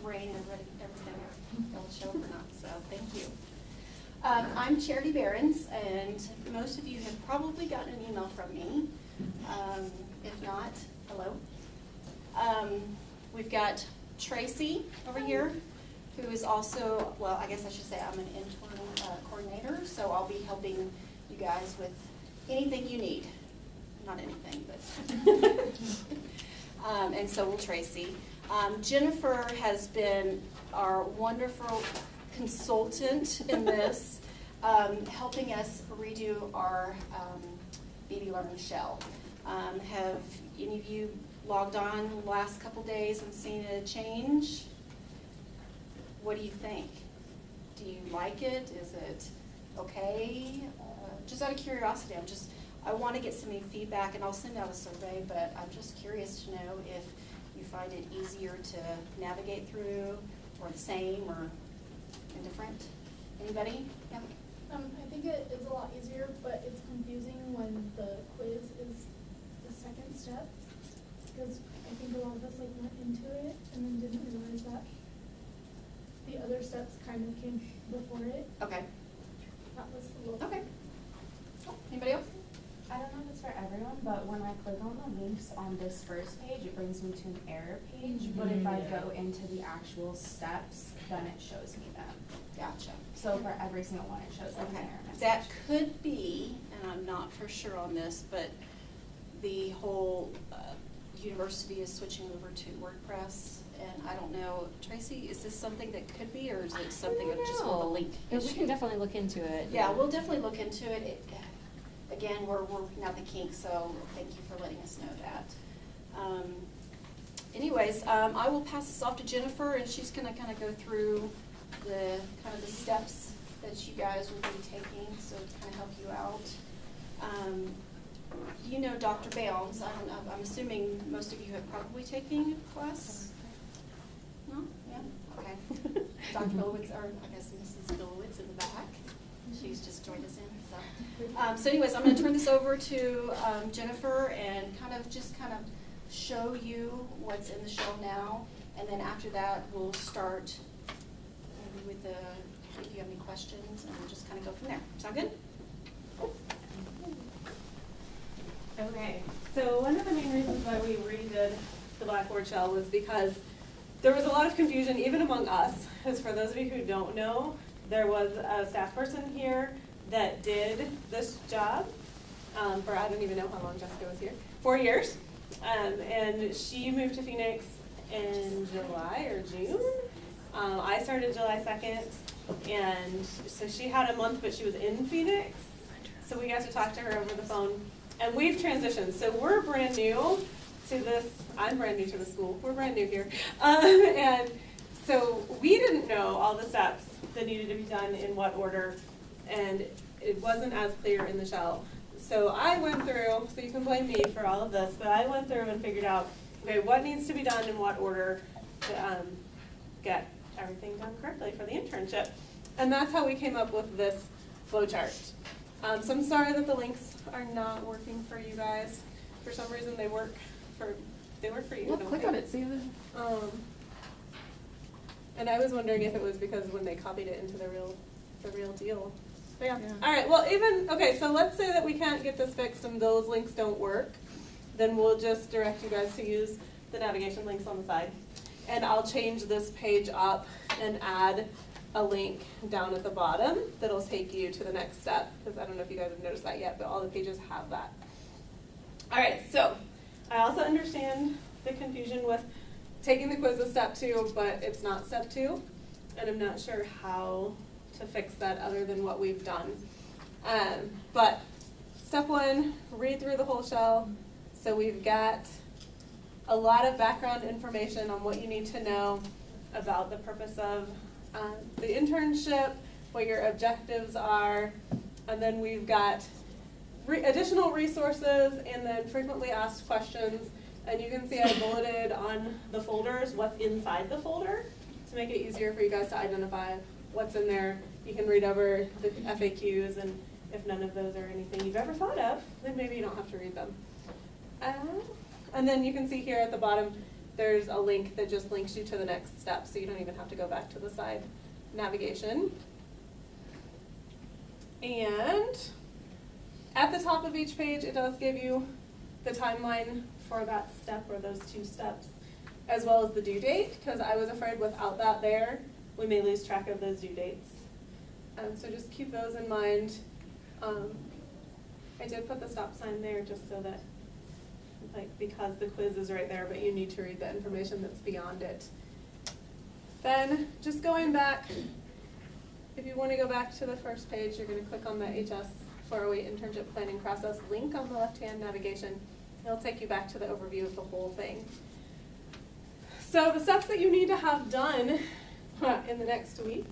brain and everything will show up or not, so thank you. I'm Charity Behrens, and most of you have probably gotten an email from me. If not, hello. We've got Tracy over here, who is also, well, I guess I should say I'm an intern coordinator, so I'll be helping you guys with anything you need. Not anything, but and so will Tracy. Jennifer has been our wonderful consultant in this, helping us redo our BB Learning Shell. Have any of you logged on the last couple days and seen a change? What do you think? Do you like it? Is it okay? Just out of curiosity, I want to get some feedback, and I'll send out a survey, but I'm just curious to know if you find it easier to navigate through, or the same, or indifferent. Anybody? Yeah. I think it is a lot easier, but it's confusing when the quiz is the second step, because I think a lot of us went into it and then didn't realize that the other steps kind of came before it. Okay. That was a little. Okay. Anybody else? I don't know if it's for everyone, but when I click on the links on this first page, it brings me to an error page. But if I go into the actual steps, then it shows me them. Gotcha. So for every single one, it shows like an error message. That could be, and I'm not for sure on this, but the whole university is switching over to WordPress, and I don't know, Tracy, is this something that could be, or is it something that's just more of a link issue? We can definitely look into it. Yeah, we'll definitely look into it. Again, we're working out the kinks, so thank you for letting us know that. Anyways, I will pass this off to Jennifer, and she's going to kind of go through the steps that you guys will be taking, so to kind of help you out. You know Dr. Bounds. I'm assuming most of you have probably taken a class. No? Yeah? Okay. Dr. Billowitz, or I guess Mrs. Billowitz in the back. She's just joined us in. So anyways, I'm going to turn this over to Jennifer and kind of show you what's in the shell now, and then after that we'll start maybe with if you have any questions, and we'll just kind of go from there. Sound good? Okay, so one of the main reasons why we redid the Blackboard shell was because there was a lot of confusion even among us, because for those of you who don't know, there was a staff person here that did this job for, I don't even know how long Jessica was here, 4 years. And she moved to Phoenix in July or June. I started July 2nd, and so she had a month, but she was in Phoenix. So we got to talk to her over the phone. And we've transitioned, so we're brand new to this. I'm brand new to the school. We're brand new here. And so we didn't know all the steps that needed to be done in what order, and it wasn't as clear in the shell. So I went through, so you can blame me for all of this, but I went through and figured out, okay, what needs to be done in what order to get everything done correctly for the internship. And that's how we came up with this flowchart. So I'm sorry that the links are not working for you guys. For some reason they work for you. Well, click on it, see if and I was wondering if it was because when they copied it into the real deal. But yeah. All right. Well, okay. So let's say that we can't get this fixed and those links don't work. Then we'll just direct you guys to use the navigation links on the side, and I'll change this page up and add a link down at the bottom that'll take you to the next step. Because I don't know if you guys have noticed that yet, but all the pages have that. All right. So I also understand the confusion with taking the quiz as step 2, but it's not step 2, and I'm not sure how to fix that other than what we've done. But step 1, read through the whole shell. So we've got a lot of background information on what you need to know about the purpose of the internship, what your objectives are, and then we've got additional resources and then frequently asked questions. And you can see I bulleted on the folders what's inside the folder to make it easier for you guys to identify what's in there. You can read over the FAQs, and if none of those are anything you've ever thought of, then maybe you don't have to read them. And then you can see here at the bottom, there's a link that just links you to the next step, so you don't even have to go back to the side navigation. And at the top of each page, it does give you the timeline for that step or those 2 steps, as well as the due date, because I was afraid without that there, we may lose track of those due dates. So just keep those in mind. I did put the stop sign there just so that, like, because the quiz is right there, but you need to read the information that's beyond it. Then, just going back, if you want to go back to the first page, you're going to click on the HS 408 Internship Planning Process link on the left-hand navigation. It'll take you back to the overview of the whole thing. So the steps that you need to have done in the next week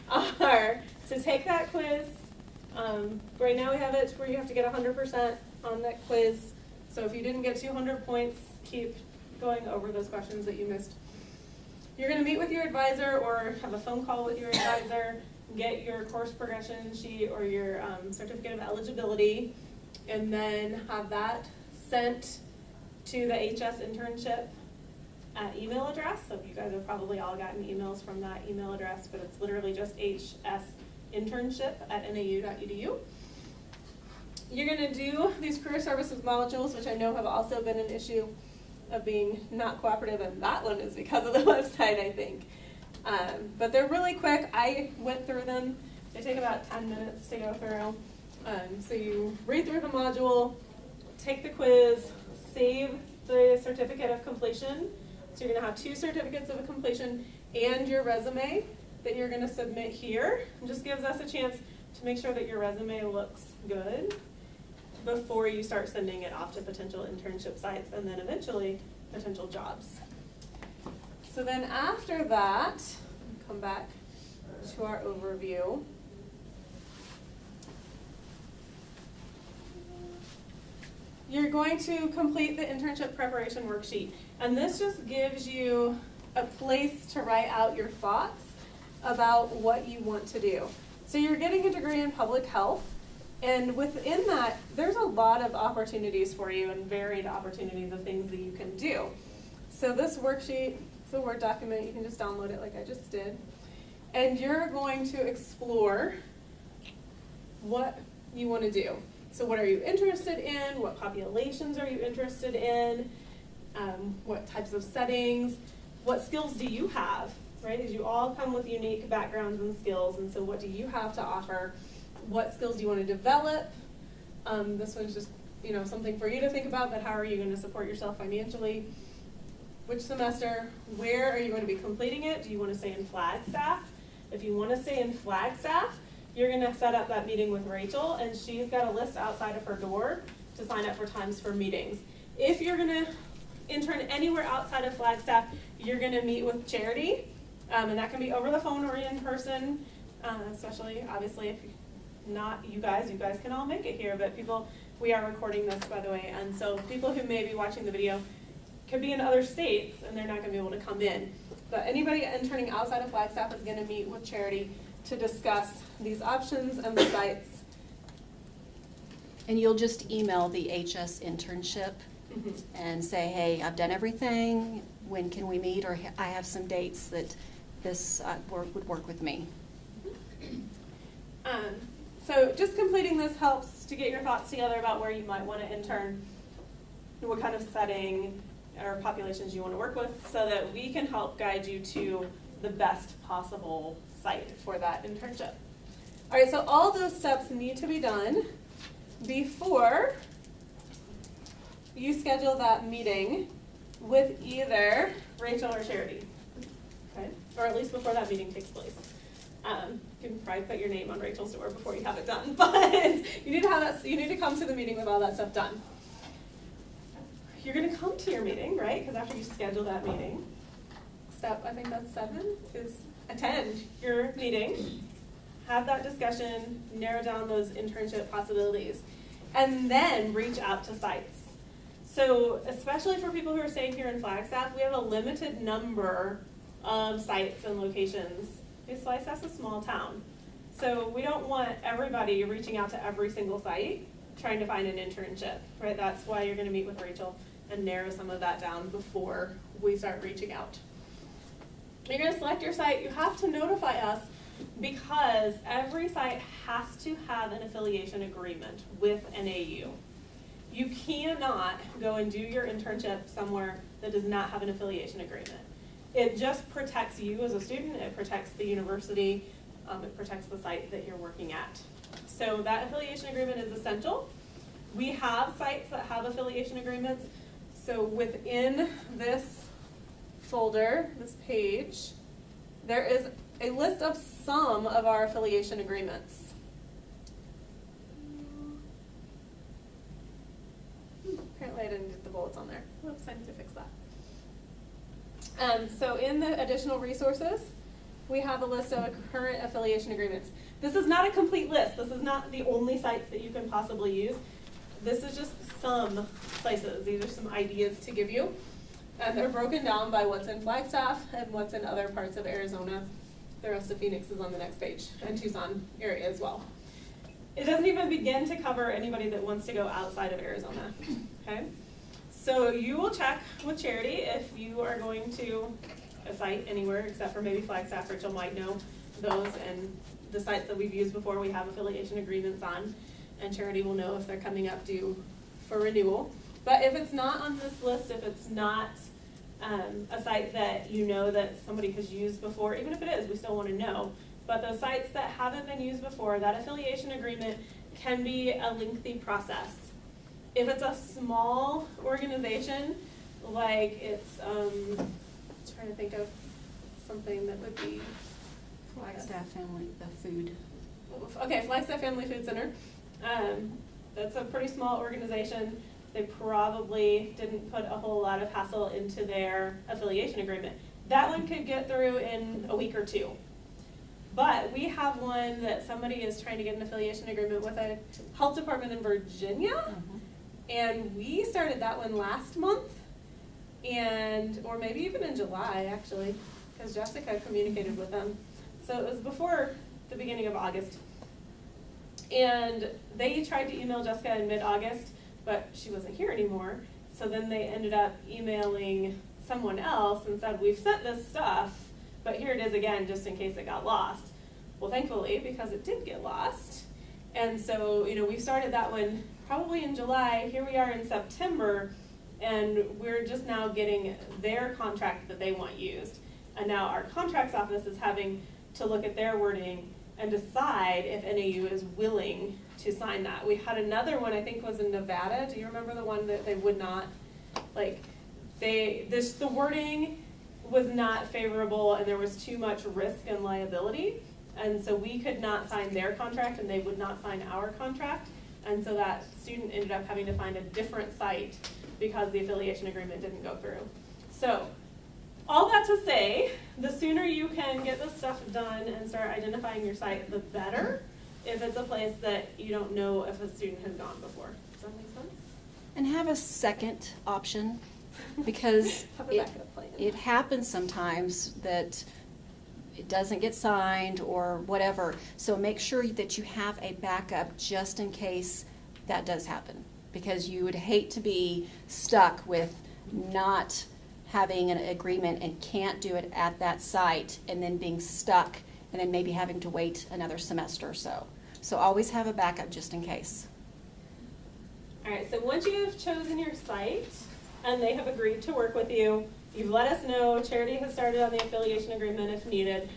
are to take that quiz. Right now we have it where you have to get 100% on that quiz. So if you didn't get 200 points, keep going over those questions that you missed. You're going to meet with your advisor or have a phone call with your advisor, get your course progression sheet or your certificate of eligibility, and then have that sent to the HS internship email address. So you guys have probably all gotten emails from that email address, but it's literally just hsinternship@nau.edu. You're going to do these career services modules, which I know have also been an issue of being not cooperative, and that one is because of the website, I think. But they're really quick. I went through them. They take about 10 minutes to go through. So you read through the module, take the quiz, save the certificate of completion. So you're going to have 2 certificates of completion and your resume that you're going to submit here. It just gives us a chance to make sure that your resume looks good before you start sending it off to potential internship sites and then eventually potential jobs. So then after that, come back to our overview. You're going to complete the internship preparation worksheet. And this just gives you a place to write out your thoughts about what you want to do. So you're getting a degree in public health, and within that, there's a lot of opportunities for you and varied opportunities of things that you can do. So this worksheet, it's a Word document, you can just download it like I just did. And you're going to explore what you want to do. So what are you interested in? What populations are you interested in? What types of settings? What skills do you have, right? Because you all come with unique backgrounds and skills, and so what do you have to offer? What skills do you want to develop? This one's just, something for you to think about, but how are you going to support yourself financially? Which semester? Where are you going to be completing it? Do you want to stay in Flagstaff? If you want to stay in Flagstaff, you're going to set up that meeting with Rachel, and she's got a list outside of her door to sign up for times for meetings. If you're going to intern anywhere outside of Flagstaff, you're going to meet with Charity, and that can be over the phone or in person, especially, obviously, if not you guys can all make it here, but we are recording this, by the way, and so people who may be watching the video could be in other states, and they're not going to be able to come in. But anybody interning outside of Flagstaff is going to meet with Charity to discuss these options and the sites. And you'll just email the HS internship and say, hey, I've done everything, when can we meet, or I have some dates that this would work with me. So just completing this helps to get your thoughts together about where you might want to intern, what kind of setting or populations you want to work with, so that we can help guide you to the best possible site for that internship. All right, so all those steps need to be done before you schedule that meeting with either Rachel or Charity, okay? Or at least before that meeting takes place. You can probably put your name on Rachel's door before you have it done, but you need to come to the meeting with all that stuff done. You're going to come to your meeting, right? Because after you schedule that meeting, step, I think that's 7, is attend your meeting, have that discussion, narrow down those internship possibilities, and then reach out to sites. So especially for people who are staying here in Flagstaff, we have a limited number of sites and locations. Flagstaff's a small town, so we don't want everybody reaching out to every single site trying to find an internship, right? That's why you're going to meet with Rachel and narrow some of that down before we start reaching out. You're going to select your site. You have to notify us because every site has to have an affiliation agreement with an AU. You cannot go and do your internship somewhere that does not have an affiliation agreement. It just protects you as a student, it protects the university, it protects the site that you're working at. So that affiliation agreement is essential. We have sites that have affiliation agreements. So within this folder, this page, there is a list of some of our affiliation agreements. Apparently I didn't get the bullets on there. Whoops, I need to fix that. So in the additional resources, we have a list of current affiliation agreements. This is not a complete list. This is not the only sites that you can possibly use. This is just some places. These are some ideas to give you. And they're broken down by what's in Flagstaff and what's in other parts of Arizona. The rest of Phoenix is on the next page, and Tucson area as well. It doesn't even begin to cover anybody that wants to go outside of Arizona, okay? So you will check with Charity if you are going to a site anywhere except for maybe Flagstaff. Rachel might know those, and the sites that we've used before we have affiliation agreements on, and Charity will know if they're coming up due for renewal. But if it's not on this list, if it's not a site that you know that somebody has used before, even if it is, we still want to know. But those sites that haven't been used before, that affiliation agreement can be a lengthy process. If it's a small organization, like it's, trying to think of something that would be Flagstaff Family, the food. Okay, Flagstaff Family Food Center. That's a pretty small organization. They probably didn't put a whole lot of hassle into their affiliation agreement. That one could get through in a week or two. But we have one that somebody is trying to get an affiliation agreement with a health department in Virginia. And we started that one last month, or maybe even in July, actually, because Jessica communicated with them. So it was before the beginning of August. And they tried to email Jessica in mid-August, but she wasn't here anymore. So then they ended up emailing someone else and said, we've sent this stuff, but here it is again, just in case it got lost. Well, thankfully, because it did get lost. And so, we started that one probably in July. Here we are in September, and we're just now getting their contract that they want used. And now our contracts office is having to look at their wording and decide if NAU is willing to sign that. We had another one, I think was in Nevada. Do you remember the one that they would not, the wording was not favorable and there was too much risk and liability. And so we could not sign their contract and they would not sign our contract. And so that student ended up having to find a different site because the affiliation agreement didn't go through. So all that to say, the sooner you can get this stuff done and start identifying your site, the better, if it's a place that you don't know if a student has gone before. Does that make sense? And have a second option, because Have a backup plan. it happens sometimes that it doesn't get signed or whatever. So make sure that you have a backup just in case that does happen, because you would hate to be stuck with not having an agreement and can't do it at that site and then being stuck and then maybe having to wait another semester or so. So always have a backup just in case. All right, so once you have chosen your site and they have agreed to work with you, you've let us know, Charity has started on the affiliation agreement if needed,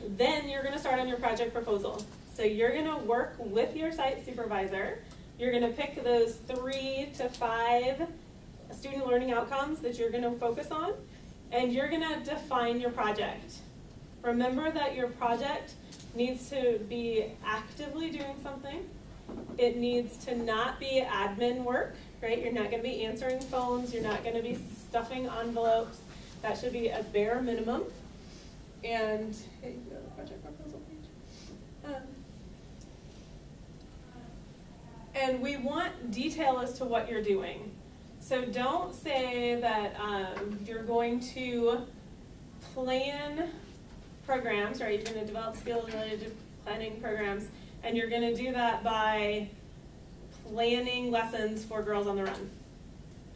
then you're going to start on your project proposal. So you're going to work with your site supervisor. You're going to pick those 3 to 5 student learning outcomes that you're going to focus on, and you're going to define your project. Remember that your project needs to be actively doing something. It needs to not be admin work, right? You're not going to be answering phones. You're not going to be stuffing envelopes. That should be a bare minimum. And hey, you go to the project proposal page. And we want detail as to what you're doing. So don't say that you're going to plan programs, right? You're going to develop skills related to planning programs, and you're going to do that by planning lessons for Girls on the Run.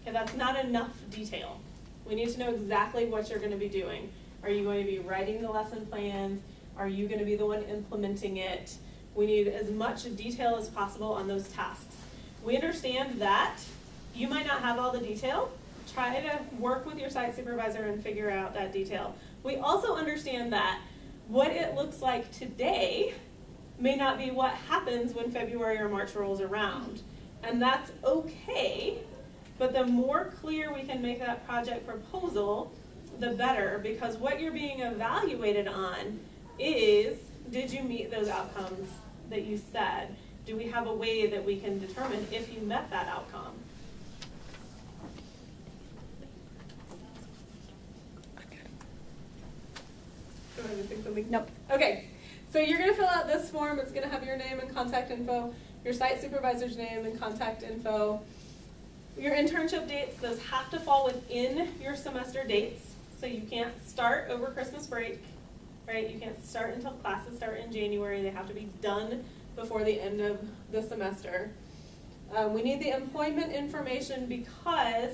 Okay, that's not enough detail. We need to know exactly what you're going to be doing. Are you going to be writing the lesson plans? Are you going to be the one implementing it? We need as much detail as possible on those tasks. We understand that you might not have all the detail. Try to work with your site supervisor and figure out that detail. We also understand that what it looks like today may not be what happens when February or March rolls around. And that's okay, but the more clear we can make that project proposal, the better, because what you're being evaluated on is, did you meet those outcomes that you said? Do we have a way that we can determine if you met that outcome? Do I have to think something? Nope. Okay, so you're going to fill out this form. It's going to have your name and contact info, your site supervisor's name and contact info. Your internship dates, those have to fall within your semester dates. So you can't start over Christmas break, right? You can't start until classes start in January. They have to be done before the end of the semester. We need the employment information because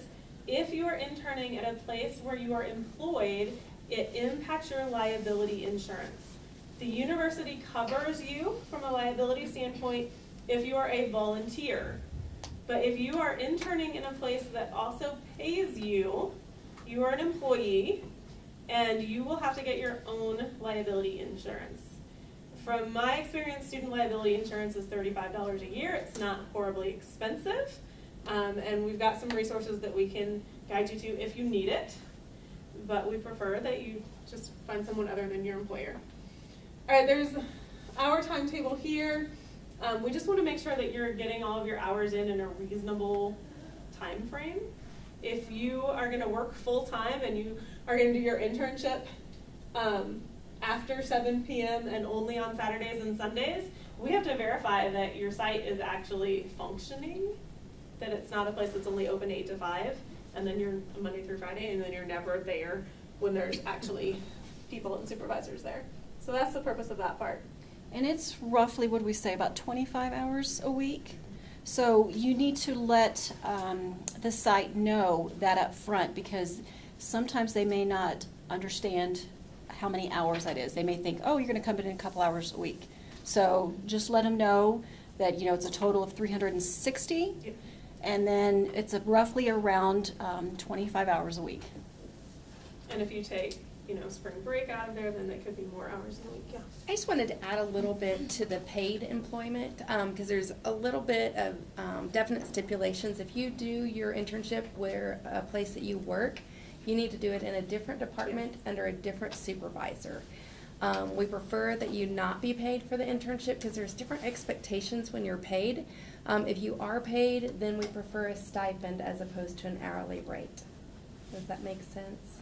if you are interning at a place where you are employed, it impacts your liability insurance. The university covers you from a liability standpoint if you are a volunteer. But if you are interning in a place that also pays you, you are an employee, and you will have to get your own liability insurance. From my experience, student liability insurance is $35 a year. It's not horribly expensive, and we've got some resources that we can guide you to if you need it, but we prefer that you just find someone other than your employer. All right, there's our timetable here. We just want to make sure that you're getting all of your hours in a reasonable time frame. If you are going to work full time and you are going to do your internship after 7 p.m. and only on Saturdays and Sundays, we have to verify that your site is actually functioning, that it's not a place that's only open 8 to 5, and then you're Monday through Friday, and then you're never there when there's actually people and supervisors there. So that's the purpose of that part. And it's roughly, what do we say, about 25 hours a week? So you need to let the site know that up front, because sometimes they may not understand how many hours that is. They may think, oh, you're going to come in a couple hours a week. So just let them know that, you know, it's a total of 360, Yep. and then it's roughly around 25 hours a week. And if you take, you know, spring break out of there, then it could be more hours in a week, yeah. I just wanted to add a little bit to the paid employment because there's a little bit of definite stipulations. If you do your internship where a place that you work, you need to do it in a different department under a different supervisor. We prefer that you not be paid for the internship because there's different expectations when you're paid. If you are paid, then we prefer a stipend as opposed to an hourly rate. Does that make sense?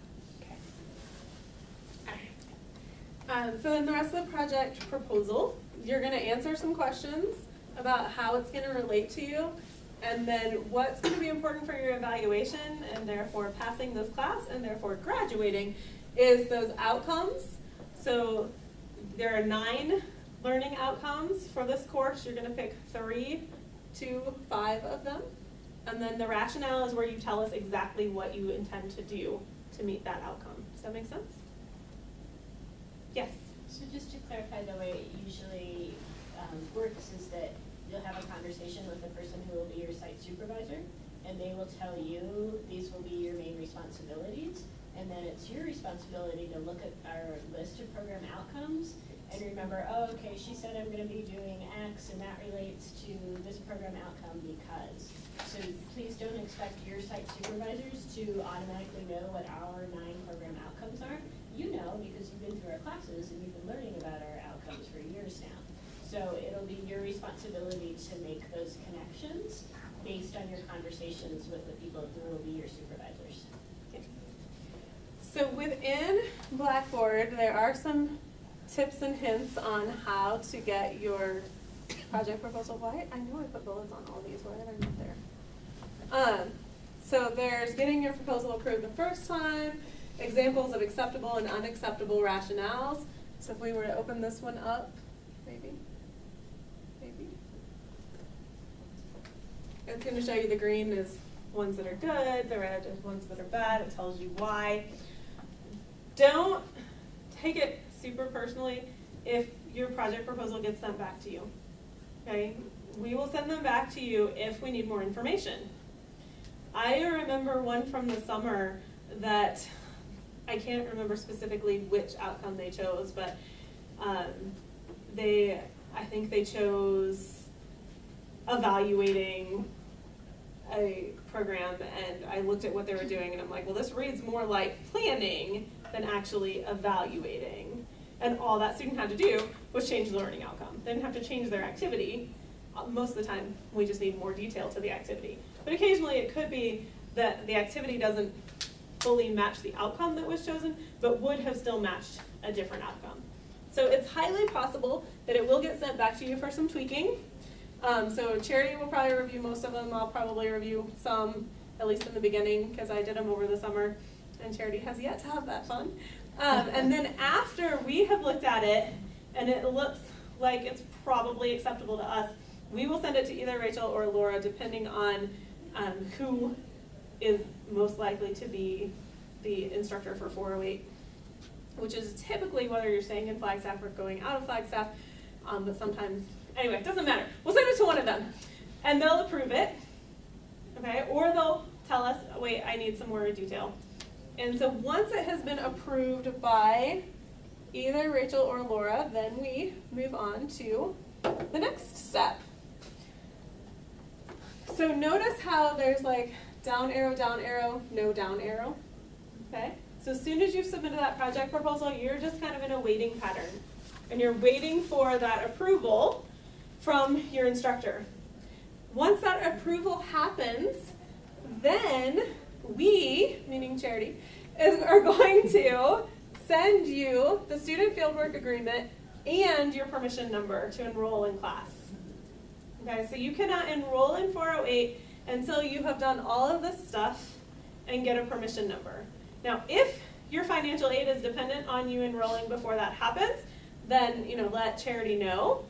So in the rest of the project proposal, you're going to answer some questions about how it's going to relate to you, and then what's going to be important for your evaluation, and therefore passing this class, and therefore graduating, is those outcomes. So there are 9 learning outcomes for this course. You're going to pick 3 to 5 of them, and then the rationale is where you tell us exactly what you intend to do to meet that outcome. Does that make sense? Yes. So just to clarify, the way it usually works is that you'll have a conversation with the person who will be your site supervisor, and they will tell you these will be your main responsibilities, and then it's your responsibility to look at our list of program outcomes and remember, oh, okay, she said I'm going to be doing X, and that relates to this program outcome because. So please don't expect your site supervisors to automatically know what our 9 program outcomes are. You know, because you've been through our classes and you've been learning about our outcomes for years now. So it'll be your responsibility to make those connections based on your conversations with the people who will be your supervisors. Okay. So within Blackboard, there are some tips and hints on how to get your project proposal. Why? I know I put bullets on all these. Why are they not there? So there's getting your proposal approved the first time, examples of acceptable and unacceptable rationales. So if we were to open this one up, maybe. It's going to show you the green is ones that are good, the red is ones that are bad, it tells you why. Don't take it super personally if your project proposal gets sent back to you, okay? We will send them back to you if we need more information. I remember one from the summer that I can't remember specifically which outcome they chose, but I think they chose evaluating a program, and I looked at what they were doing and I'm like, well, this reads more like planning than actually evaluating. And all that student had to do was change the learning outcome. They didn't have to change their activity. Most of the time, we just need more detail to the activity. But occasionally it could be that the activity doesn't fully match the outcome that was chosen, but would have still matched a different outcome. So it's highly possible that it will get sent back to you for some tweaking. So Charity will probably review most of them. I'll probably review some, at least in the beginning, because I did them over the summer, and Charity has yet to have that fun. And then after we have looked at it, and it looks like it's probably acceptable to us, we will send it to either Rachel or Laura, depending on who is most likely to be the instructor for 408, which is typically whether you're staying in Flagstaff or going out of Flagstaff, but sometimes, anyway, it doesn't matter. We'll send it to one of them, and they'll approve it, okay? Or they'll tell us, wait, I need some more detail. And so once it has been approved by either Rachel or Laura, then we move on to the next step. So notice how there's like down arrow, no down arrow, okay? So as soon as you've submitted that project proposal, you're just kind of in a waiting pattern. And you're waiting for that approval from your instructor. Once that approval happens, then we, meaning Charity, are going to send you the student fieldwork agreement and your permission number to enroll in class. Okay, so you cannot enroll in 408 until you have done all of this stuff and get a permission number. Now, if your financial aid is dependent on you enrolling before that happens, then let Charity know,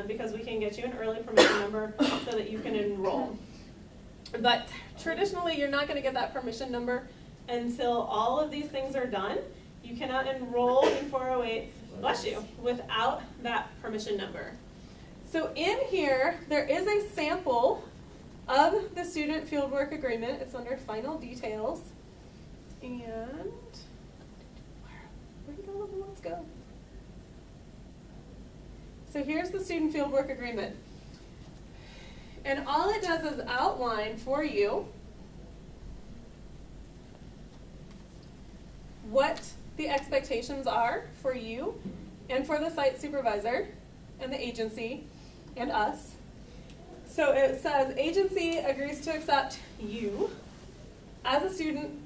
because we can get you an early permission number so that you can enroll. But traditionally, you're not going to get that permission number until all of these things are done. You cannot enroll in 408, bless you, without that permission number. So in here, there is a sample of the student fieldwork agreement. It's under final details. And where did all of the ones go? So here's the student fieldwork agreement. And all it does is outline for you what the expectations are for you and for the site supervisor and the agency and us. So it says agency agrees to accept you as a student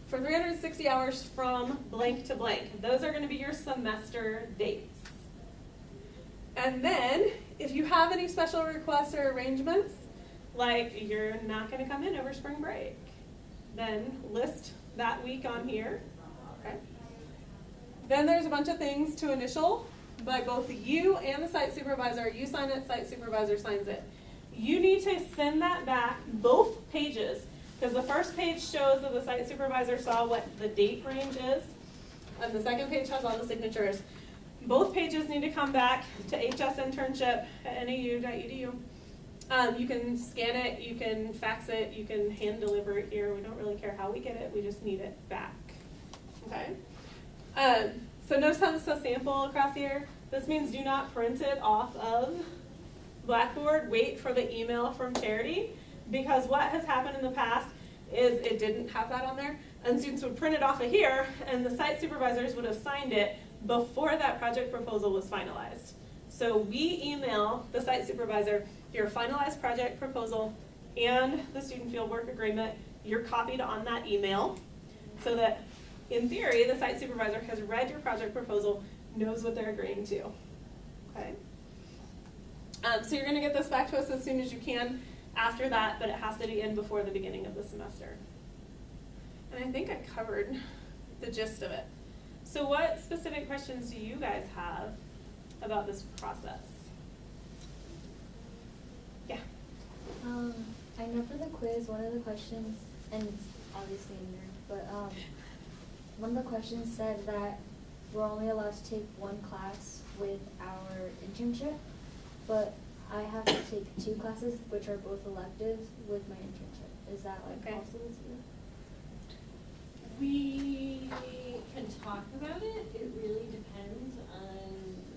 for 360 hours from blank to blank. Those are going to be your semester dates. And then if you have any special requests or arrangements, like you're not going to come in over spring break, then list that week on here. Okay. Then there's a bunch of things to initial by both you and the site supervisor. You sign it, site supervisor signs it. You need to send that back, both pages, because the first page shows that the site supervisor saw what the date range is, and the second page has all the signatures. Both pages need to come back to hsinternship@nau.edu. You can scan it, you can fax it, you can hand deliver it here. We don't really care how we get it, we just need it back. Okay? So notice how this says sample across here? This means do not print it off of Blackboard. Wait for the email from Charity, because what has happened in the past is it didn't have that on there, and students would print it off of here, and the site supervisors would have signed it before that project proposal was finalized. So we email the site supervisor your finalized project proposal and the student fieldwork agreement. You're copied on that email so that, in theory, the site supervisor has read your project proposal, knows what they're agreeing to. Okay? So you're going to get this back to us as soon as you can after that, but it has to be in before the beginning of the semester. And I think I covered the gist of it. So what specific questions do you guys have about this process? Yeah. I know for the quiz, one of the questions, and it's obviously in there, but one of the questions said that we're only allowed to take one class with our internship, but I have to take 2 classes, which are both electives, with my internship. Is that like Okay. possible to do? We can talk about it. It really depends on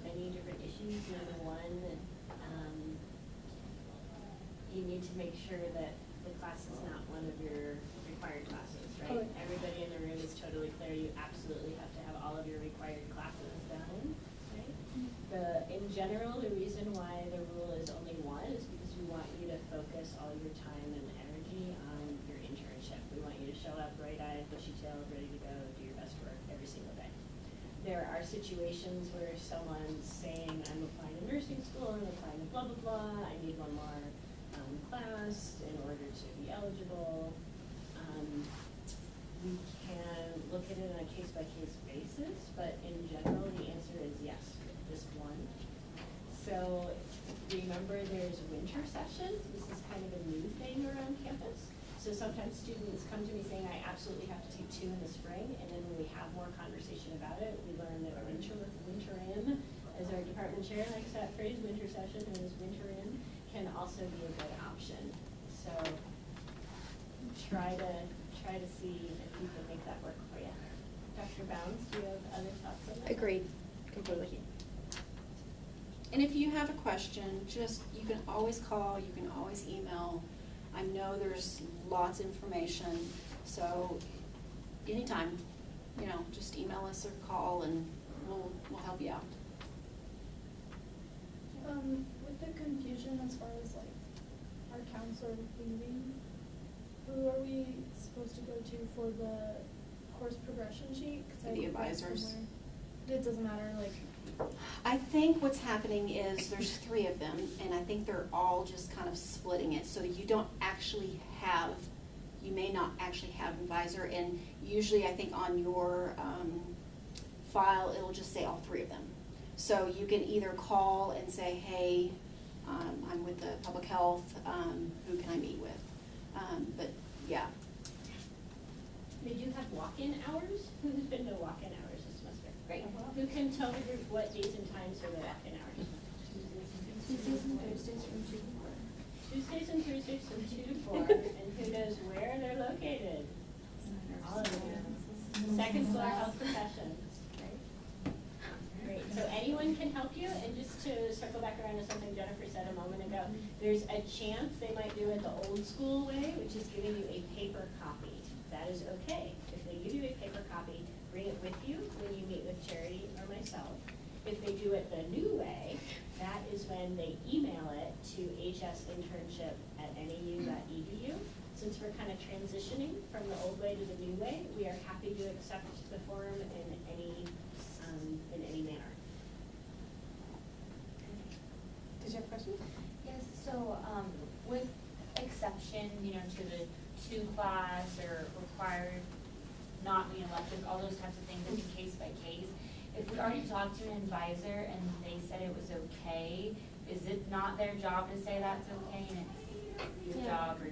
many different issues. Number one, you need to make sure that the class is not one of your required classes, right? Okay. Everybody in the room is totally clear. You absolutely have to have all of your required classes done, right? In general, the reason why the rule is only 1 is because we want you to focus all your time and energy on your internship. We want you to show up bright-eyed, bushy-tailed, ready to go, do your best work every single day. There are situations where someone's saying, I'm applying to nursing school, I'm applying to blah, blah, blah, I need one more class in order to be eligible. We can look at it on a case-by-case basis, but in general, the answer is yes, just 1. So remember, there's winter sessions. This is kind of a new thing around campus. So sometimes students come to me saying, I absolutely have to take 2 in the spring, and then when we have more conversation about it, we learn that winter in, as our department chair likes that phrase, winter session, and as winter in, can also be a good option. So try to see if you can make that work for you. Dr. Bounds, do you have other thoughts on that? Agreed, completely. And if you have a question, you can always call, you can always email. I know there's lots of information, so anytime, just email us or call and we'll help you out. With the confusion as far as like our counselor leaving, who are we supposed to go to for the course progression sheet? 'Cause I The read that advisors. somewhere. It doesn't matter, like. I think what's happening is there's 3 of them, and I think they're all just kind of splitting it, so you may not actually have an advisor, and usually I think on your file, it'll just say all 3 of them. So you can either call and say, hey, I'm with the public health, who can I meet with? But yeah. They do have walk-in hours. Who's been to walk-in hours this semester? Great. Who can tell the group what days and times are the walk-in hours? Tuesdays and Thursdays from 2 to 4. Tuesdays and Thursdays from 2 to 4. And who knows where they're located? All of you. Second floor health professions. Great. So anyone can help you. And just to circle back around to something Jennifer said a moment ago, there's a chance they might do it the old school way, which is giving you a paper copy. That is okay. If they give you a paper copy, bring it with you when you meet with Charity or myself. If they do it the new way, that is when they email it to hsinternship@nau.edu. Since we're kind of transitioning from the old way to the new way, we are happy to accept the form in any manner. Did you have a question? Yes, so, with exception, to the 2 class or required, not being elective, all those types of things, it's case by case. If we already talked to an advisor and they said it was okay, is it not their job to say that's okay and it's your job or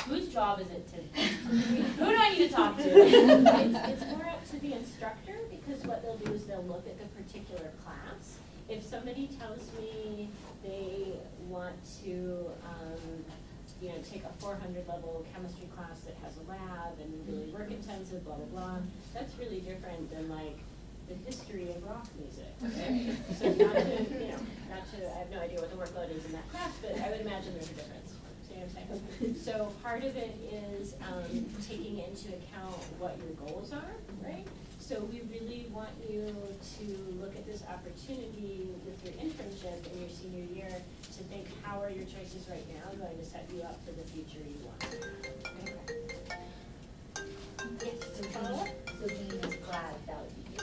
whose job is it to, who do I need to talk to? It's more up to the instructor, because what they'll do is they'll look at the particular class. If somebody tells me they want to, take a 400 level chemistry class that has a lab and really work intensive, blah, blah, blah, that's really different than like the history of rock music. Right? So I have no idea what the workload is in that class, but I would imagine there's a difference. See what I'm saying? So part of it is taking into account what your goals are, right? So we really want you to look at this opportunity with your internship in your senior year to think, how are your choices right now going to set you up for the future you want? Okay. Yes, so follow up? So Jean is glad that would be you.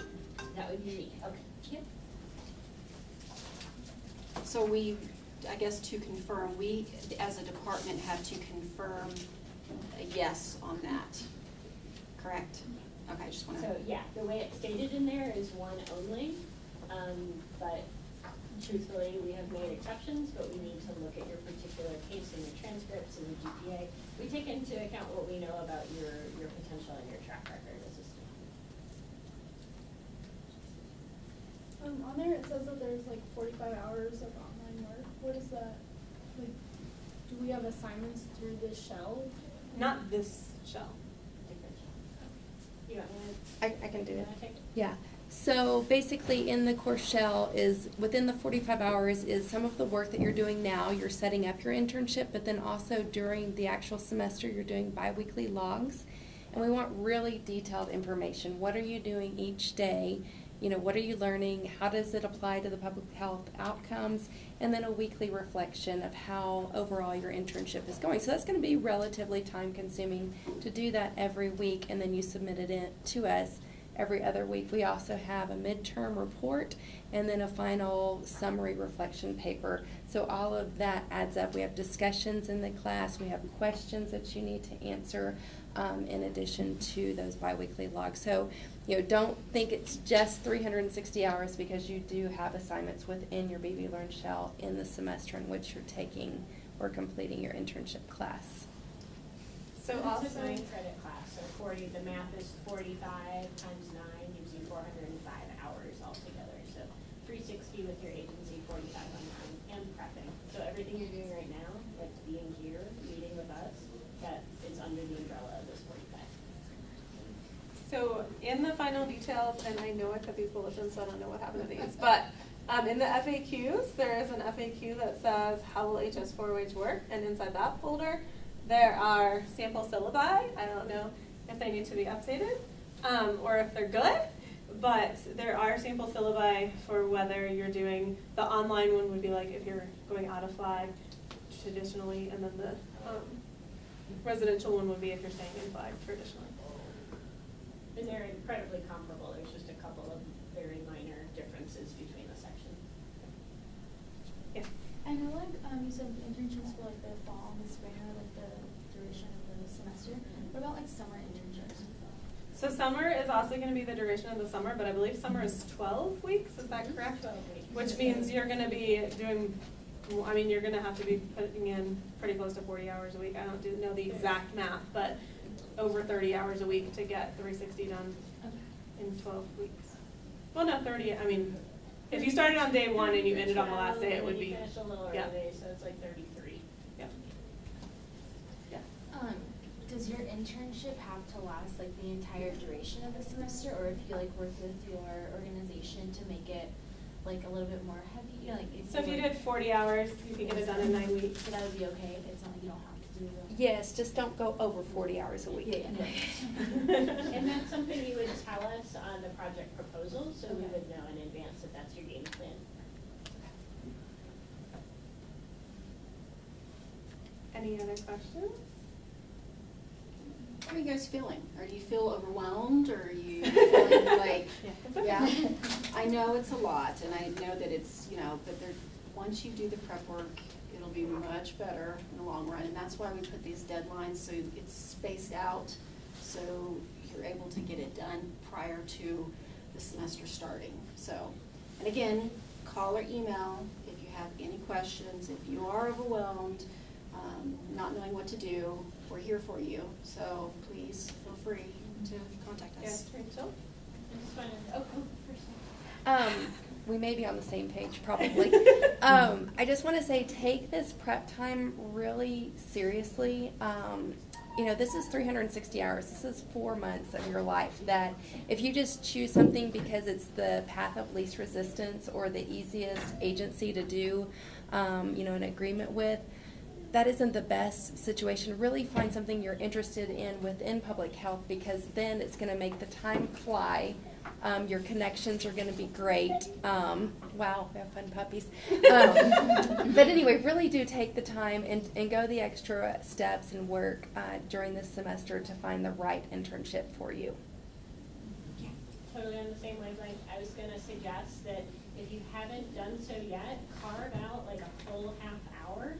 That would be me. Okay. Yep. So I guess to confirm, we as a department have to confirm a yes on that, correct? Okay, I just want to. So yeah, the way it's stated in there is 1 only, but truthfully, we have made exceptions, but we need to look at your particular case and your transcripts and the GPA. We take into account what we know about your potential and your track record as a student. On there it says that there's like 45 hours of online work. What is that? Like, do we have assignments through this shell? Not this shell. Different. You want me I can do to it. take it? Yeah. So basically in the course shell is within the 45 hours is some of the work that you're doing now. You're setting up your internship, but then also during the actual semester you're doing biweekly logs. And we want really detailed information. What are you doing each day? You know, what are you learning? How does it apply to the public health outcomes? And then a weekly reflection of how overall your internship is going. So that's going to be relatively time consuming to do that every week, and then you submit it in to us every other week. We also have a midterm report and then a final summary reflection paper. So all of that adds up. We have discussions in the class. We have questions that you need to answer in addition to those biweekly logs. So, you know, don't think it's just 360 hours, because you do have assignments within your BB Learn shell in the semester in which you're taking or completing your internship class. So It's also, a 9-credit class, so 40, the math is 45 times 9 gives you 405 hours altogether. So 360 with your agency, 45 online, and prepping. So everything you're doing right now, like being here, meeting with us, that is under the umbrella of this 45. so in the final details, and I know I put these bulletins, so I don't know what happened to these, but in the FAQs, there is an FAQ that says, how will HS4 work? And inside that folder, there are sample syllabi. I don't know if they need to be updated or if they're good, but there are sample syllabi for whether you're doing, the online one would be like if you're going out of flag traditionally, and then the residential one would be if you're staying in flag traditionally. And they're incredibly comparable. There's just a couple of very minor differences between the sections. Yeah. I know, like, you said internships for like the fall and the spring are like the duration of the semester. What about like summer internships? So summer is also going to be the duration of the summer, but I believe summer is 12 weeks, is that correct? 12 weeks. Which means you're going to be doing, I mean, you're going to have to be putting in pretty close to 40 hours a week. I don't know the exact math, but over 30 hours a week to get 360 done in 12 weeks. Well, no, 30, I mean, if you started on day one and you ended on the last day, it would be, You finished a little yeah. early, so it's like 33. Yeah. Yeah. Does your internship have to last like the entire duration of the semester, or if you like work with your organization to make it like a little bit more heavy, like So if you did 40 hours, you could get it done in 9 weeks. So that would be okay. It's not like you don't have to do it. Yes, just don't go over 40 hours a week. Yeah. And that's something you would tell us on the project proposal, so we would know in advance if that's your game plan. Any other questions? How are you guys feeling? Or do you feel overwhelmed, or are you feeling like, yeah, I know it's a lot, and I know that it's, you know, but once you do the prep work, it'll be much better in the long run, and that's why we put these deadlines so it's spaced out, so you're able to get it done prior to the semester starting. So, and again, call or email if you have any questions, if you are overwhelmed, not knowing what to do, we're here for you. So please feel free to contact us. Yes, Rachel? I just wanted, first. We may be on the same page, probably. I just want to say, take this prep time really seriously. You know, this is 360 hours. This is 4 months of your life that if you just choose something because it's the path of least resistance or the easiest agency to do, you know, an agreement with, that isn't the best situation. Really find something you're interested in within public health, because then it's going to make the time fly. Your connections are going to be great. Wow, we have fun puppies. But anyway, really do take the time and go the extra steps and work during this semester to find the right internship for you. Totally on the same wavelength. I was going to suggest that if you haven't done so yet, carve out like a full half hour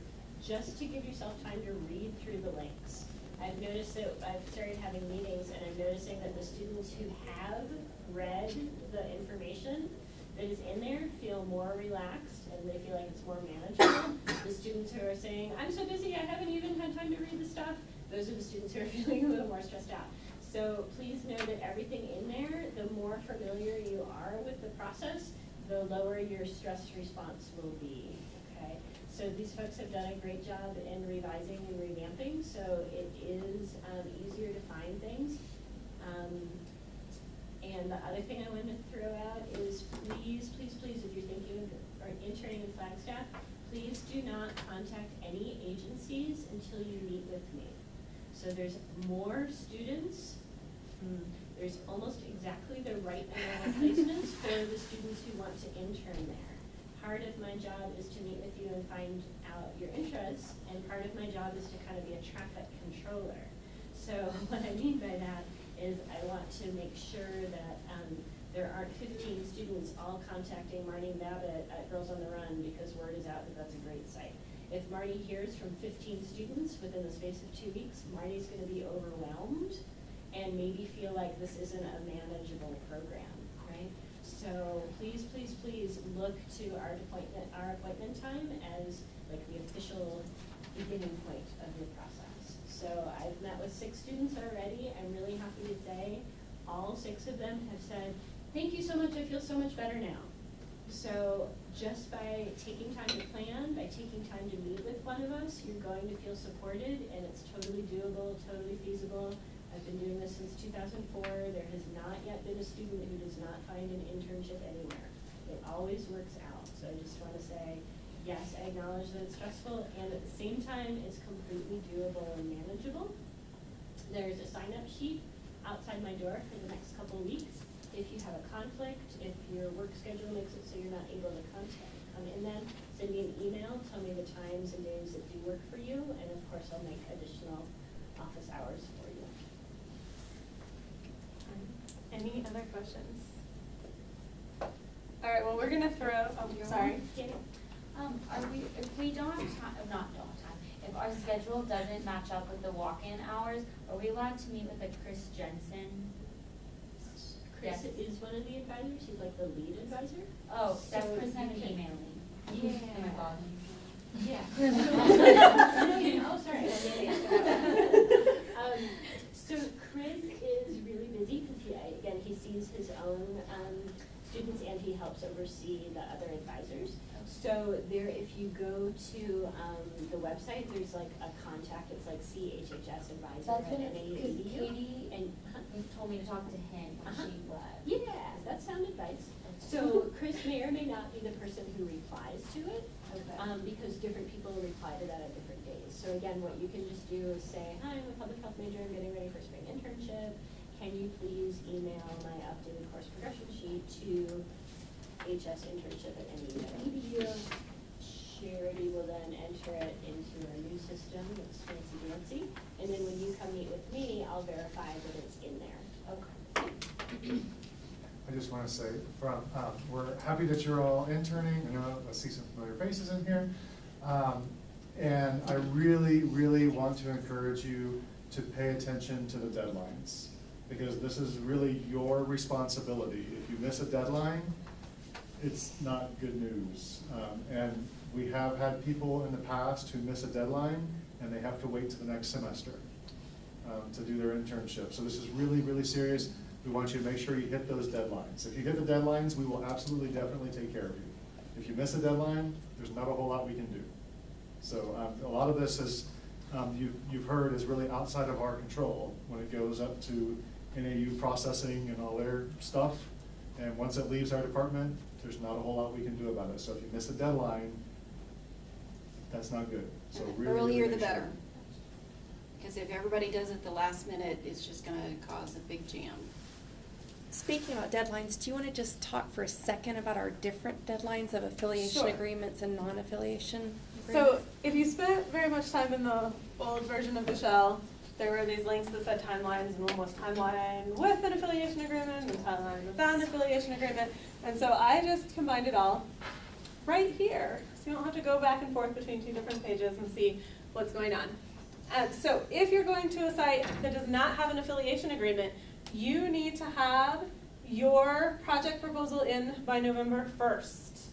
just to give yourself time to read through the links. I've noticed that I've started having meetings, and I'm noticing that the students who have read the information that is in there feel more relaxed and they feel like it's more manageable. The students who are saying, I'm so busy, I haven't even had time to read the stuff, those are the students who are feeling a little more stressed out. So please know that everything in there, the more familiar you are with the process, the lower your stress response will be, okay? So these folks have done a great job in revising and revamping, so it is easier to find things. And the other thing I wanted to throw out is please, please, please, if you're thinking of interning in Flagstaff, please do not contact any agencies until you meet with me. So there's more students, there's almost exactly the right amount of placements for the students who want to intern there. Part of my job is to meet with you and find out your interests, and part of my job is to kind of be a traffic controller. So what I mean by that is I want to make sure that there aren't 15 students all contacting Marty Babbitt at Girls on the Run because word is out that that's a great site. If Marty hears from 15 students within the space of 2 weeks, Marty's going to be overwhelmed and maybe feel like this isn't a manageable program, right? So please, please, please look to our appointment time as like the official beginning point of your process. So I've met with 6 students already. I'm really happy to say all 6 of them have said, thank you so much, I feel so much better now. So just by taking time to plan, by taking time to meet with one of us, you're going to feel supported, and it's totally doable, totally feasible. I've been doing this since 2004. There has not yet been a student who does not find an internship anywhere. It always works out. So I just want to say, yes, I acknowledge that it's stressful, and at the same time, it's completely doable and manageable. There's a sign-up sheet outside my door for the next couple of weeks. If you have a conflict, if your work schedule makes it so you're not able to come in then, send me an email, tell me the times and days that do work for you, and of course I'll make additional office hours for you. Any other questions? All right, well, we're gonna throw, oh, sorry. If we don't have time, if our schedule doesn't match up with the walk-in hours, are we allowed to meet with a Chris Jensen? Chris is one of the advisors. He's like the lead advisor. Oh, so that's Chris I've been can emailing. Yeah. Oh my God. Yeah. Oh, sorry. So Chris is really busy because he sees his own students and he helps oversee the other advisors. So there, if you go to the website, there's like a contact. It's like CHHS advisor That's at what it's, NAEDU. Katie and told me to talk to him when she left. Yeah, that's sound advice. So Chris may or may not be the person who replies to it, because different people reply to that at different days. So again, what you can just do is say, hi, I'm a public health major, I'm getting ready for spring internship. Can you please email my updated course progression sheet to hsinternship@NAEDU. Charity will then enter it into a new system that's fancy dancy, and then when you come meet with me, I'll verify that it's in there. Okay. I just want to say, we're happy that you're all interning. I know I see some familiar faces in here. And I really, really want to encourage you to pay attention to the deadlines, because this is really your responsibility. If you miss a deadline, it's not good news. And we have had people in the past who miss a deadline and they have to wait to the next semester to do their internship. So this is really, really serious. We want you to make sure you hit those deadlines. If you hit the deadlines, we will absolutely, definitely take care of you. If you miss a deadline, there's not a whole lot we can do. So a lot of this is, you've heard, is really outside of our control when it goes up to NAU processing and all their stuff. And once it leaves our department, there's not a whole lot we can do about it. So if you miss a deadline, that's not good. So really, earlier really the make better. sure. Because if everybody does it the last minute, it's just going to cause a big jam. Speaking about deadlines, do you want to just talk for a second about our different deadlines of affiliation Sure. agreements and non-affiliation agreements? So if you spent very much time in the old version of the shell, there were these links that said timelines, and one was timeline with an affiliation agreement and timeline without an affiliation agreement. And so I just combined it all right here, so you don't have to go back and forth between 2 different pages and see what's going on. So if you're going to a site that does not have an affiliation agreement, you need to have your project proposal in by November 1st.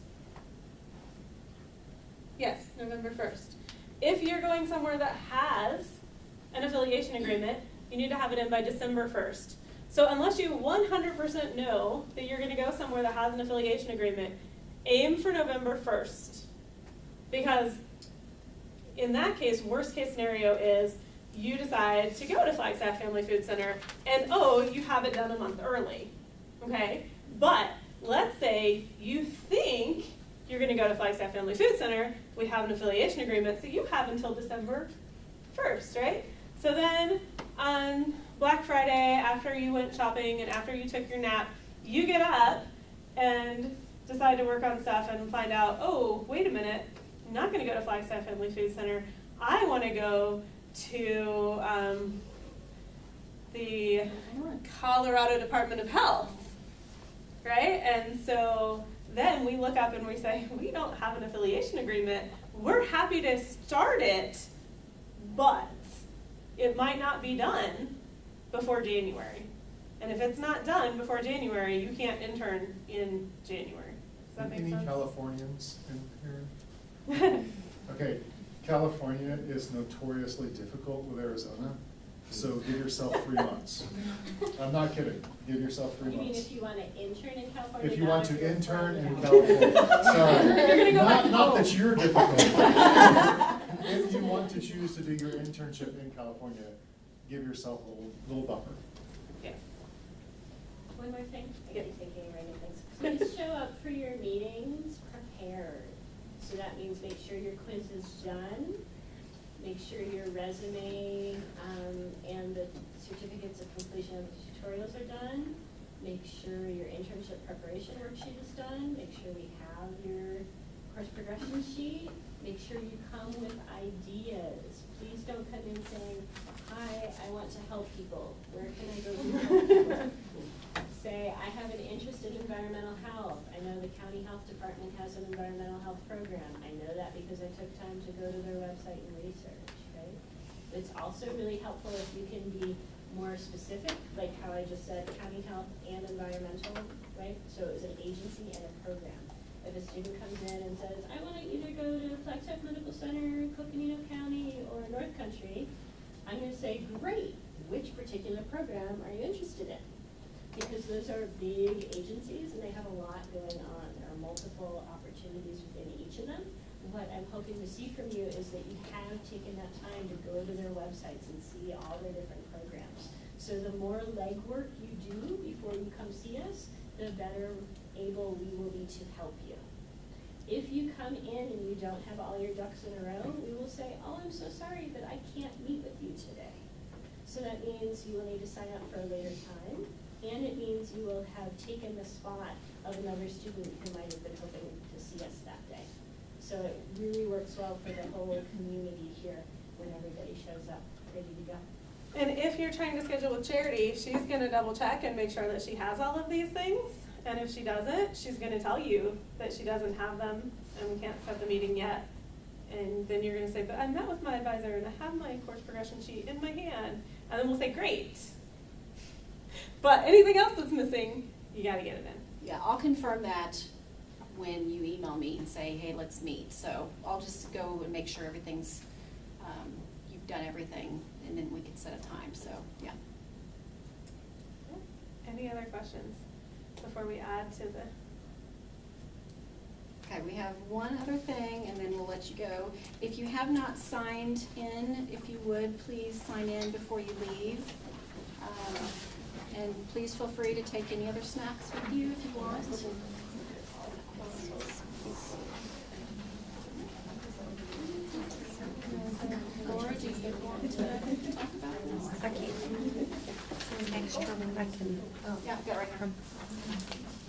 Yes, November 1st. If you're going somewhere that has an affiliation agreement, you need to have it in by December 1st. So unless you 100% know that you're going to go somewhere that has an affiliation agreement, aim for November 1st. Because in that case, worst case scenario is you decide to go to Flagstaff Family Food Center and you have it done a month early, okay? But let's say you think you're gonna go to Flagstaff Family Food Center, we have an affiliation agreement, so you have until December 1st, right? So then on Black Friday, after you went shopping and after you took your nap, you get up and decide to work on stuff and find out, oh, wait a minute, I'm not going to go to Flagstaff Family Food Center. I want to go to the Colorado Department of Health, right? And so then we look up and we say, we don't have an affiliation agreement. We're happy to start it, but it might not be done before January. And if it's not done before January, you can't intern in January. Does that make sense? Any Californians in here? Okay, California is notoriously difficult with Arizona, so give yourself 3 months. I'm not kidding. Give yourself 3 You mean months. if you want to intern in California? If you not want if to you're intern from in California, sorry. You're gonna go back Not home. that you're difficult. If you want to choose to do your internship in California, give yourself a little buffer. Yes. One more thing, I Yep. keep thinking of random things. Please show up for your meetings prepared. So that means make sure your quiz is done, make sure your resume and the certificates of completion of the tutorials are done, make sure your internship preparation worksheet is done, make sure we have your course progression sheet, make sure you come with ideas. Please don't come in saying, hi, I want to help people. Where can I go to help people? Say, I have an interest in environmental health. I know the county health department has an environmental health program. I know that because I took time to go to their website and research, right? It's also really helpful if you can be more specific, like how I just said, county health and environmental, right? So it was an agency and a program. If a student comes in and says, I want to either go to Flagstaff Medical Center, Coconino County, or North Country, I'm going to say, great, which particular program are you interested in? Because those are big agencies and they have a lot going on. There are multiple opportunities within each of them. What I'm hoping to see from you is that you have taken that time to go to their websites and see all their different programs. So the more legwork you do before you come see us, the better able we will be to help you. If you come in and you don't have all your ducks in a row, we will say, oh, I'm so sorry, but I can't meet with you today. So that means you will need to sign up for a later time. And it means you will have taken the spot of another student who might have been hoping to see us that day. So it really works well for the whole community here when everybody shows up ready to go. And if you're trying to schedule with Charity, she's going to double check and make sure that she has all of these things. And if she doesn't, she's going to tell you that she doesn't have them and we can't set the meeting yet. And then you're going to say, but I met with my advisor and I have my course progression sheet in my hand. And then we'll say, great. But anything else that's missing, you got to get it in. Yeah, I'll confirm that when you email me and say, hey, let's meet. So I'll just go and make sure everything's, you've done everything, and then we can set a time. So, yeah. Any other questions before we add to the? Okay, we have one other thing, and then we'll let you go. If you have not signed in, if you would, please sign in before you leave. And please feel free to take any other snacks with you if you want. Laura, do you want to talk about this? I can. Extra, I can. Yeah, I've got it right here.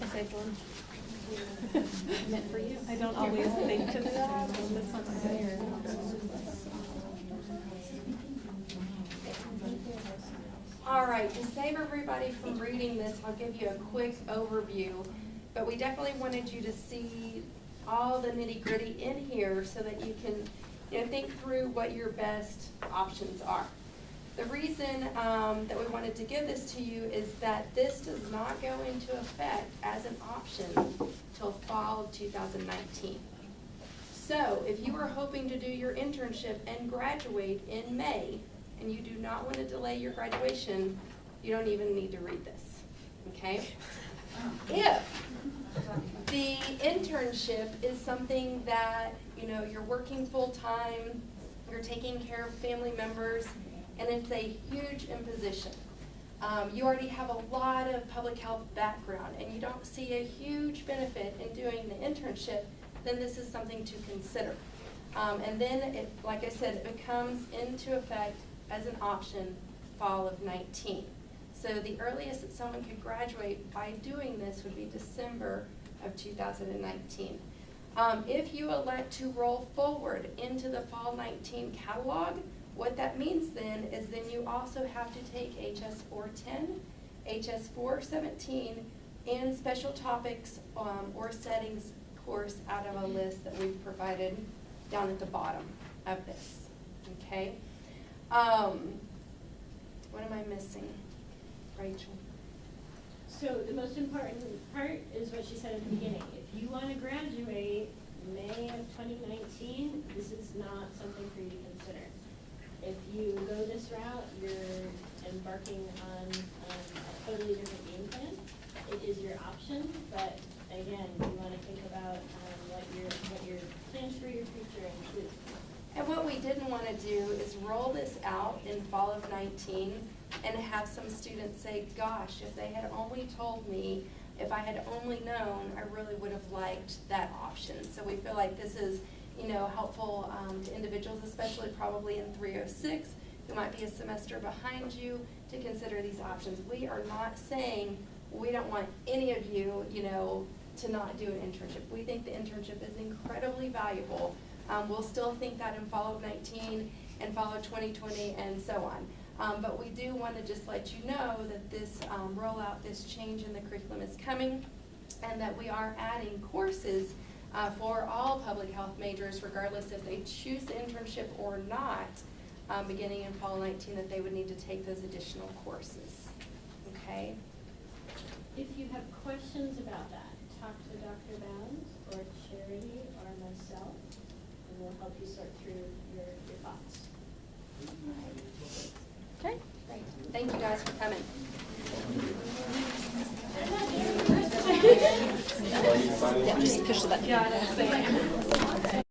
I saved one. Meant for you. I don't always think to do that, but this one's there. All right, to save everybody from reading this, I'll give you a quick overview, but we definitely wanted you to see all the nitty gritty in here so that you can think through what your best options are. The reason that we wanted to give this to you is that this does not go into effect as an option till fall of 2019. So if you are hoping to do your internship and graduate in May, and you do not want to delay your graduation, you don't even need to read this, okay? If the internship is something that, you know, you're working full-time, you're taking care of family members, and it's a huge imposition. You already have a lot of public health background, and you don't see a huge benefit in doing the internship, then this is something to consider. And then, like I said, it comes into effect as an option fall of 19. So the earliest that someone could graduate by doing this would be December of 2019. If you elect to roll forward into the fall 19 catalog, what that means then is then you also have to take HS 410, HS 417, and special topics or settings course out of a list that we've provided down at the bottom of this, okay? What am I missing, Rachel? So the most important part is what she said at the beginning. If you want to graduate May of 2019, this is not something for you to consider. If you go this route, you're embarking on a totally different game plan. It is your option, but again, you want to think about what your plans for your future include. And what we didn't want to do is roll this out in fall of 19 and have some students say, gosh, if they had only told me, if I had only known, I really would have liked that option. So we feel like this is, you know, helpful to individuals, especially probably in 306, who might be a semester behind you, to consider these options. We are not saying we don't want any of you, you know, to not do an internship. We think the internship is incredibly valuable. We'll still think that in fall of 19 and fall of 2020 and so on. But we do want to just let you know that this rollout, this change in the curriculum is coming, and that we are adding courses for all public health majors, regardless if they choose the internship or not, beginning in fall 19, that they would need to take those additional courses, okay? If you have questions about that, talk to Dr. Bounds or Charity or myself, and we'll help you sort through your thoughts. Okay, great. Thank you guys for coming. Yeah, just push the button.